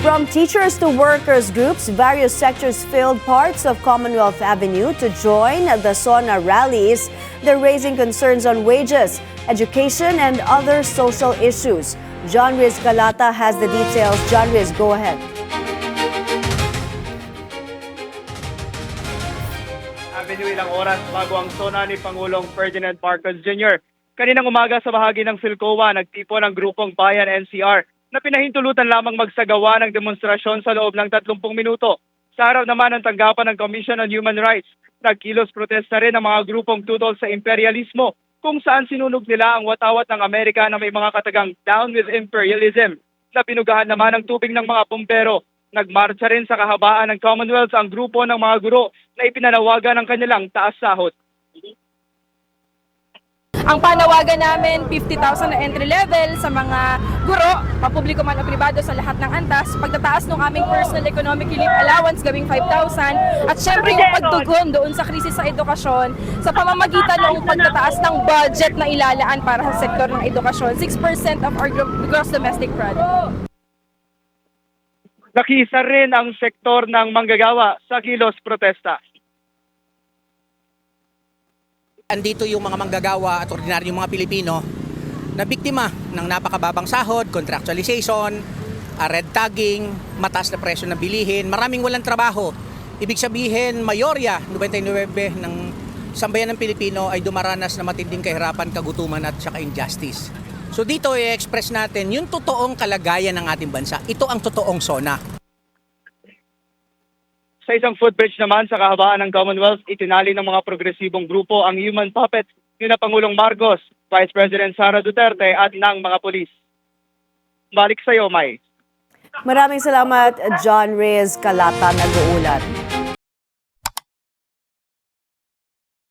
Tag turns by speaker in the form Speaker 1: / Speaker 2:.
Speaker 1: From teachers to workers groups, various sectors filled parts of Commonwealth Avenue to join the SONA rallies. They're raising concerns on wages, education, and other social issues. John Riz Calata has the details. John Riz, go ahead.
Speaker 2: Avenue ilang oras bago ang SONA ni Pangulong Ferdinand Marcos Jr. Kaninang umaga sa bahagi ng Philcoa, nagtipon ang grupong Bayan NCR na pinahintulutan lamang magsagawa ng demonstrasyon sa loob ng 30 minuto. Sa araw naman ng tanggapan ng Commission on Human Rights, nagkilos protesta rin ang mga grupong tutol sa imperialismo kung saan sinunog nila ang watawat ng Amerika na may mga katagang down with imperialism. Sa pinugahan naman ng tubig ng mga pumpero, nagmarcha rin sa kahabaan ng Commonwealth ang grupo ng mga guro na ipinanawagan ng kanilang taas sahod.
Speaker 3: Ang panawagan namin, 50,000 na entry level sa mga guro, papubliko man o pribado sa lahat ng antas, pagtataas ng aming personal economic relief allowance gawing 5,000, at syempre yung pagtugon doon sa krisis sa edukasyon sa pamamagitan ng pagtataas ng budget na ilalaan para sa sektor ng edukasyon, 6% of our gross domestic product.
Speaker 2: Nakisa rin ang sektor ng manggagawa sa kilos protesta.
Speaker 4: Andito yung mga manggagawa at ordinaryong mga Pilipino na biktima ng napakababang sahod, contractualization, red tagging, mataas na presyo ng bilihin, maraming walang trabaho. Ibig sabihin, mayorya, 99% ng sambayan ng Pilipino ay dumaranas na matinding kahirapan, kagutuman at saka injustice. So dito i-express natin yung totoong kalagayan ng ating bansa. Ito ang totoong SONA.
Speaker 2: Sa isang footbridge naman sa kahabaan ng Commonwealth, itinali ng mga progresibong grupo ang human puppets ni na Pangulong Marcos, Vice President Sara Duterte at ng mga pulis. Balik sa iyo, May.
Speaker 1: Maraming salamat, John Riz Calata, nag-uulat.